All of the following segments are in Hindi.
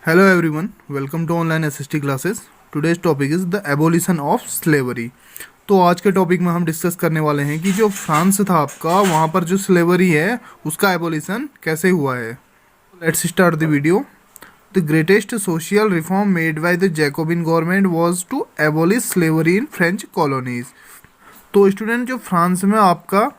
Hello everyone, welcome to online SST classes. Today's topic is the abolition of slavery. तो आज के टॉपिक में हम डिस्कस करने वाले हैं कि जो फ्रांस था आपका, वहाँ पर जो स्लेवरी है उसका एबोलिशन कैसे हुआ है. Let's start the video. The greatest social reform made by the Jacobin government was to abolish slavery in French colonies. तो स्टूडेंट, जो फ्रांस में आपका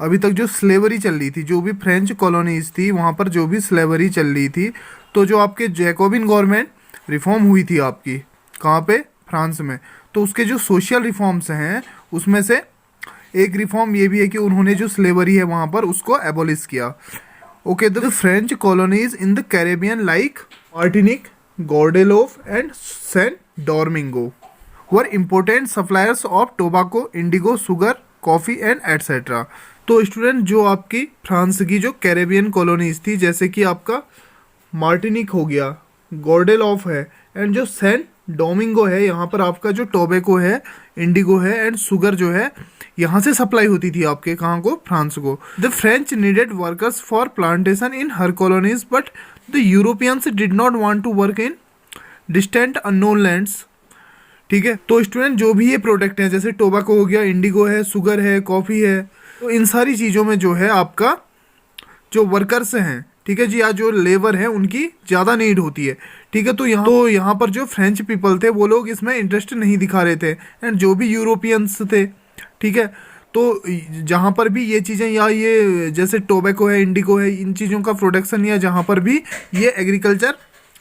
अभी तक जो स्लेवरी चल रही थी, जो भी फ्रेंच कॉलोनीज थी वहाँ पर जो भी स्लेवरी चल रही थी, तो जो आपके जैकोबिन गवर्नमेंट रिफॉर्म हुई थी आपकी, कहाँ पे, फ्रांस में, तो उसके जो सोशल रिफॉर्म्स हैं उसमें से एक रिफॉर्म ये भी है कि उन्होंने जो स्लेवरी है वहाँ पर उसको एबोलिश किया. Okay, the French colonies in the Caribbean like Martinique, Guadeloupe and Saint Domingo were important suppliers of tobacco, indigo, sugar, coffee and etcetera. तो स्टूडेंट, जो आपकी फ्रांस की जो कैरेबियन कॉलोनीज थी, जैसे कि आपका मार्टिनिक हो गया, गॉर्डेलॉफ है एंड जो सेंट डोमिंगो है, यहाँ पर आपका जो टोबैको है, इंडिगो है एंड शुगर जो है, यहाँ से सप्लाई होती थी आपके कहाँ को, फ्रांस को. The French needed workers for plantation in her colonies but the Europeans did not want to work in distant unknown lands. ठीक है, तो स्टूडेंट, जो भी ये प्रोडक्ट हैं, जैसे टोबैको हो गया, इंडिगो है, शुगर है, कॉफ़ी है, तो इन सारी चीज़ों में जो है आपका जो वर्कर्स हैं, ठीक है जी, या जो लेबर है उनकी ज़्यादा नीड होती है. ठीक है, तो यहाँ पर जो फ्रेंच पीपल थे वो लोग इसमें इंटरेस्ट नहीं दिखा रहे थे, एंड जो भी यूरोपियंस थे, ठीक है, तो जहाँ पर भी ये चीज़ें, या ये जैसे टोबैको है, इंडिगो है, इन चीज़ों का प्रोडक्शन, या जहाँ पर भी ये एग्रीकल्चर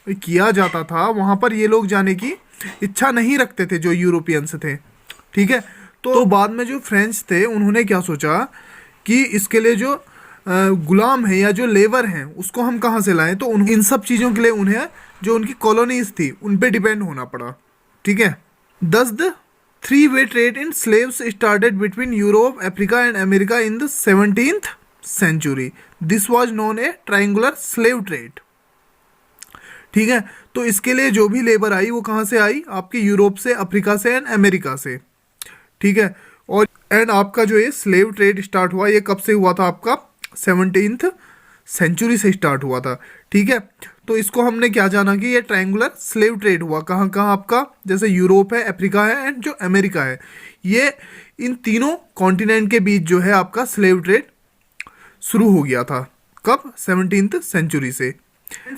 किया जाता था, वहाँ पर ये लोग जाने की इच्छा नहीं रखते थे जो यूरोपियंस थे. ठीक है, तो बाद में जो फ्रेंच थे उन्होंने क्या सोचा कि इसके लिए जो गुलाम है या जो लेबर हैं उसको हम कहाँ से लाएं, तो इन सब चीज़ों के लिए उन्हें जो उनकी कॉलोनीज थी उन पे डिपेंड होना पड़ा. ठीक है, thus the three way trade in slaves started between Europe, Africa and America in the 17th century. This was known a triangular slave trade. ठीक है, तो इसके लिए जो भी लेबर आई वो कहाँ से आई, आपके यूरोप से, अफ्रीका से एंड अमेरिका से. ठीक है, और एंड आपका जो ये स्लेव ट्रेड स्टार्ट हुआ, ये कब से हुआ था, आपका 17th सेंचुरी से स्टार्ट हुआ था. ठीक है, तो इसको हमने क्या जाना कि ये ट्रायंगुलर स्लेव ट्रेड हुआ कहाँ कहाँ, आपका जैसे यूरोप है, अफ्रीका है एंड जो अमेरिका है, ये इन तीनों कॉन्टिनेंट के बीच जो है आपका स्लेव ट्रेड शुरू हो गया था. कब, 17th सेंचुरी से.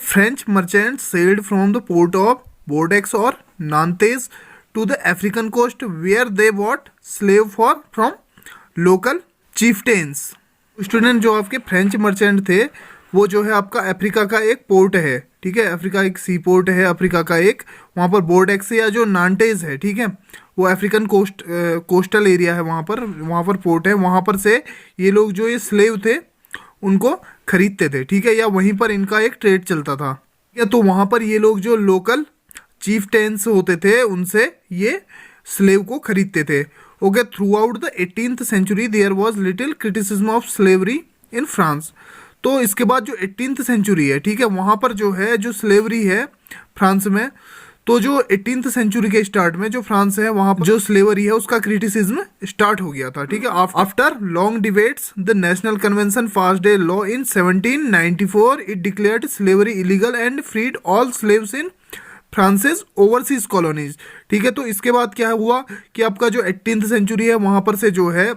French merchant sailed from the port of Bordeaux और Nantes to the African coast where they bought slave for from local chieftains. Student, जो आपके फ्रेंच मर्चेंट थे वो जो है आपका अफ्रीका का एक पोर्ट है. ठीक है, अफ्रीका एक सी पोर्ट है अफ्रीका का एक, वहाँ पर बोर्डेक्स या जो नांटेज है, ठीक है, वो अफ्रीकन कोस्टल एरिया है, वहाँ पर पोर्ट है, वहाँ पर से ये लोग जो ये स्लेव थे उनको खरीदते थे. ठीक है, या वहीं पर इनका एक ट्रेड चलता था. या तो वहाँ पर ये लोग जो लोकल चीफ टेंस होते थे उनसे ये स्लेव को खरीदते थे. Okay, throughout the 18th century there was little criticism of slavery in France. तो इसके बाद जो 18th सेंचुरी है, ठीक है, वहाँ पर जो है जो स्लेवरी है फ्रांस में, तो जो 18th सेंचुरी के स्टार्ट में जो फ्रांस है वहाँ पर जो स्लेवरी है उसका क्रिटिसिज्म स्टार्ट हो गया था. ठीक है, after long debates the National Convention passed a law in 1794. It declared slavery illegal and freed all slaves in France's overseas colonies. ठीक है, तो इसके बाद क्या हुआ कि आपका जो 18th सेंचुरी है वहाँ पर से जो है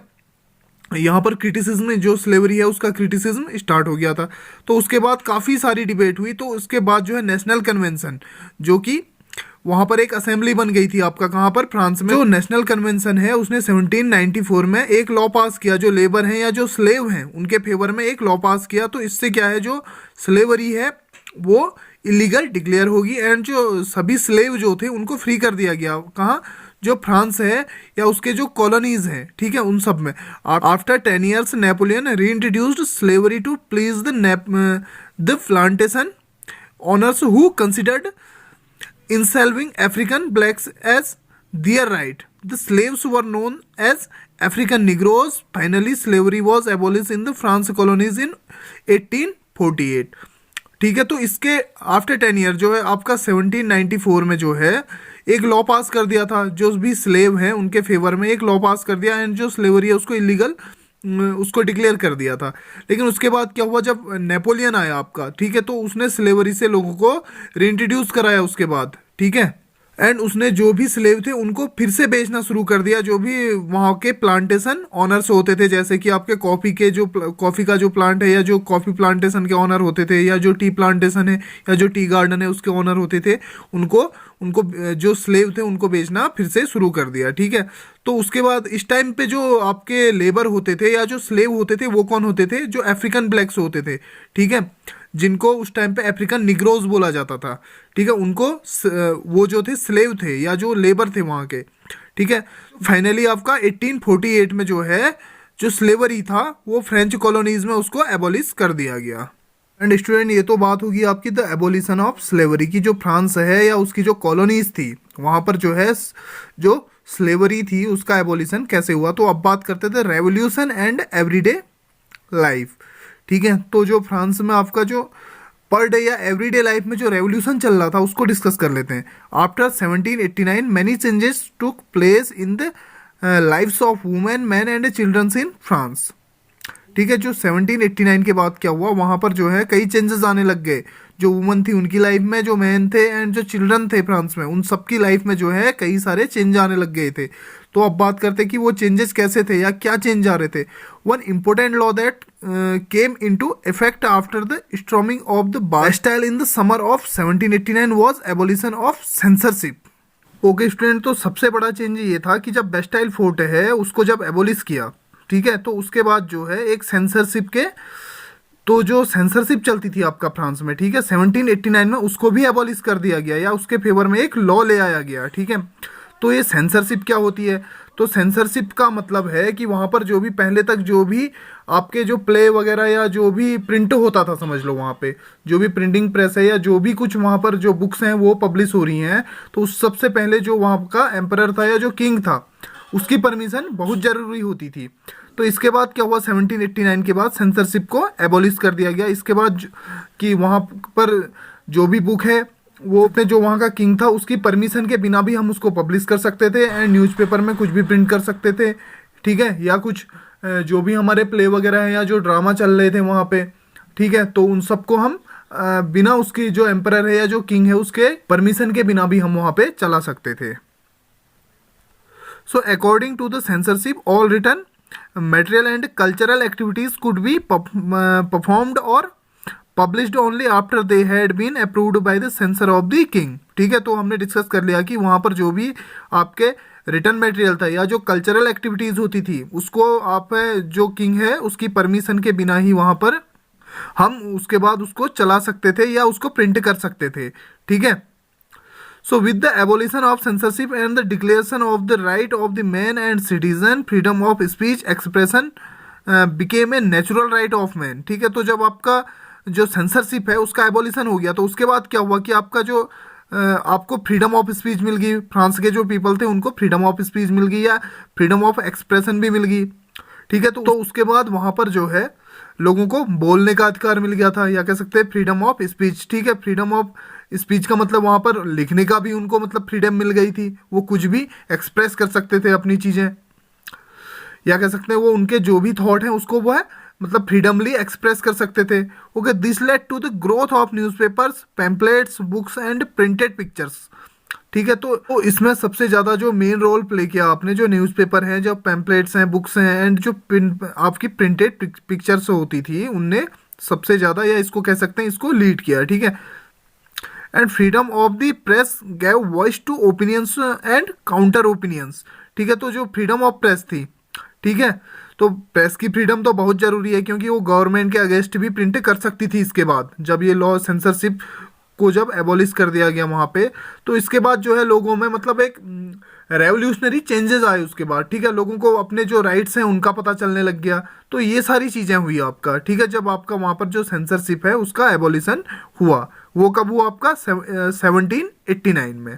यहाँ पर क्रिटिसिज्म, जो स्लेवरी है उसका क्रिटिसिज्म स्टार्ट हो गया था. तो उसके बाद काफ़ी सारी डिबेट हुई, तो उसके बाद जो है नेशनल कन्वेंशन, जो कि वहाँ पर एक असेंबली बन गई थी आपका, कहाँ पर, फ्रांस में. जो नेशनल कन्वेंशन है उसने 1794 में एक लॉ पास किया, जो लेबर हैं या जो स्लेव हैं उनके फेवर में एक लॉ पास किया. तो इससे क्या है, जो स्लेवरी है वो इलीगल डिक्लेयर होगी एंड जो सभी स्लेव जो थे उनको फ्री कर दिया गया. कहाँ, जो फ्रांस है या उसके जो कॉलोनीज हैं, ठीक है, उन सब में. After 10 years Napoleon reintroduced slavery to please the plantation owners who considered enslaving African blacks as their right. The slaves were known as African Negroes. Finally, slavery was abolished in the France colonies in 1848. ठीक है, तो इसके आफ्टर 10 ईयर जो है आपका 1794 में जो है एक लॉ पास कर दिया था, जो भी स्लेव हैं उनके फेवर में एक लॉ पास कर दिया, एंड जो स्लेवरी है उसको इलीगल उसको डिक्लेयर कर दिया था। लेकिन उसके बाद क्या हुआ, जब नेपोलियन आया आपका, ठीक है, तो उसने स्लेवरी से लोगों को रीइंट्रोड्यूस कराया उसके बाद, ठीक है। एंड उसने जो भी स्लेव थे उनको फिर से बेचना शुरू कर दिया, जो भी वहाँ के प्लांटेशन ऑनर्स होते थे, जैसे कि आपके कॉफ़ी के जो कॉफ़ी का जो प्लांट है, या जो कॉफ़ी प्लांटेशन के ऑनर होते थे, या जो टी प्लांटेशन है, या जो टी गार्डन है उसके ऑनर होते थे, उनको उनको जो स्लेव थे उनको बेचना फिर से शुरू कर दिया, ठीक है। तो उसके बाद इस टाइम पे जो आपके लेबर होते थे या जो स्लेव होते थे वो कौन होते थे, जो अफ्रीकन ब्लैक्स होते थे, ठीक है, जिनको उस टाइम पे अफ्रीकन निग्रोज बोला जाता था, ठीक है। उनको वो जो थे स्लेव थे या जो लेबर थे वहाँ के, ठीक है। फाइनली आपका 1848 में जो है जो स्लेवरी था वो फ्रेंच कॉलोनीज में उसको एबॉलिश कर दिया गया। एंड स्टूडेंट, ये तो बात होगी आपकी द एबोलिशन ऑफ स्लेवरी की, जो फ्रांस है या उसकी जो कॉलोनीज थी वहाँ पर जो है जो स्लेवरी थी उसका एबोलिशन कैसे हुआ। तो अब बात करते थे रेवोल्यूशन एंड एवरीडे लाइफ, ठीक है। तो जो फ्रांस में आपका जो पर डे या एवरीडे लाइफ में जो रेवोल्यूशन चल रहा था उसको डिस्कस कर लेते हैं। After 1789 many changes took place in the lifes of women, man and childrens in France, ठीक है। जो 1789 के बाद क्या हुआ, वहाँ पर जो है कई चेंजेस आने लग गए, जो वुमन थी उनकी लाइफ में, जो मैन थे एंड जो चिल्ड्रन थे फ्रांस में, उन सबकी लाइफ में जो है कई सारे चेंज आने लग गए थे। तो अब बात करते हैं कि वो चेंजेस कैसे थे या क्या चेंज आ रहे थे। One important law that came into effect after the storming of the Bastille in the summer of 1789 was abolition of censorship. Okay student, तो सबसे बड़ा चेंज ये था कि जब बेस्टाइल फोर्ट है उसको जब एबोलिश किया, ठीक है, तो उसके बाद जो है एक सेंसरशिप के, तो जो सेंसरशिप चलती थी आपका फ्रांस में, ठीक है, 1789 में उसको भी एबॉलिश कर दिया गया या उसके फेवर में एक लॉ ले आया गया, ठीक है। तो ये सेंसरशिप क्या होती है, तो सेंसरशिप का मतलब है कि वहाँ पर जो भी पहले तक जो भी आपके जो प्ले वगैरह या जो भी प्रिंट होता था, समझ लो वहाँ पे जो भी प्रिंटिंग प्रेस है या जो भी कुछ वहाँ पर जो बुक्स हैं वो पब्लिश हो रही हैं, तो उस सबसे पहले जो वहाँ का एम्परर था या जो किंग था उसकी परमिशन बहुत ज़रूरी होती थी। तो इसके बाद क्या हुआ, 1789 के बाद सेंसरशिप को एबॉलिश कर दिया गया। इसके बाद कि वहाँ पर जो भी बुक है वो अपने जो वहाँ का किंग था उसकी परमिशन के बिना भी हम उसको पब्लिश कर सकते थे एंड न्यूज़पेपर में कुछ भी प्रिंट कर सकते थे, ठीक है। या कुछ जो भी हमारे प्ले वगैरह है या जो ड्रामा चल रहे थे वहाँ पे, ठीक है, तो उन सबको हम बिना उसकी जो एम्परर है या जो किंग है उसके परमिशन के बिना भी हम वहाँ पे चला सकते थे। So according to the censorship, all written material and cultural activities could be performed or published only after they had been approved by the censor of the king, ठीक है। तो हमने डिस्कस कर लिया कि वहाँ पर जो भी आपके रिटर्न मटेरियल था या जो कल्चरल एक्टिविटीज़ होती थी उसको आप जो किंग है उसकी परमिशन के बिना ही वहाँ पर हम उसके बाद उसको चला सकते थे या उसको प्रिंट कर सकते थे, ठीक है। So with the abolition of censorship and the declaration of the right of the man and citizen, freedom of speech expression became a natural right of man, ठीक है। तो जब आपका जो सेंसरशिप है उसका एबोलिशन हो गया तो उसके बाद क्या हुआ कि आपका जो आपको फ्रीडम ऑफ स्पीच मिल गई, फ्रांस के जो पीपल थे उनको फ्रीडम ऑफ स्पीच मिल गई या फ्रीडम ऑफ एक्सप्रेशन भी मिल गई, ठीक है। तो उसके बाद वहाँ पर जो है लोगों को बोलने का अधिकार मिल गया था या कह सकते हैं फ्रीडम ऑफ स्पीच, ठीक है। फ्रीडम ऑफ स्पीच का मतलब वहाँ पर लिखने का भी उनको मतलब फ्रीडम मिल गई थी, वो कुछ भी एक्सप्रेस कर सकते थे अपनी चीज़ें, या कह सकते हैं वो उनके जो भी थॉट हैं उसको वो है मतलब फ्रीडमली एक्सप्रेस कर सकते थे। Okay, this led to the growth of newspapers, pamphlets, books and printed pictures, ठीक है। तो इसमें सबसे ज़्यादा जो मेन रोल प्ले किया आपने जो न्यूज़पेपर हैं, जो पैम्पलेट्स हैं, बुक्स हैं एंड जो आपकी प्रिंटेड पिक्चर्स होती थी उनने सबसे ज़्यादा या इसको कह सकते हैं इसको लीड किया, ठीक है। And freedom of the press gave voice to opinions and counter opinions, ठीक है। तो जो फ्रीडम ऑफ प्रेस थी, ठीक है, तो प्रेस की फ्रीडम तो बहुत ज़रूरी है क्योंकि वो गवर्नमेंट के अगेंस्ट भी प्रिंट कर सकती थी। इसके बाद जब ये लॉ सेंसरशिप को जब एबॉलिश कर दिया गया वहाँ पे, तो इसके बाद जो है लोगों में मतलब एक रेवोल्यूशनरी चेंजेस आए उसके बाद, ठीक है। लोगों को अपने जो राइट्स हैं उनका पता चलने लग गया। तो ये सारी चीज़ें हुई आपका, ठीक है, जब आपका वहाँ पर जो सेंसरशिप है उसका एबॉलिशन हुआ। वो कब हुआ आपका 1789 में।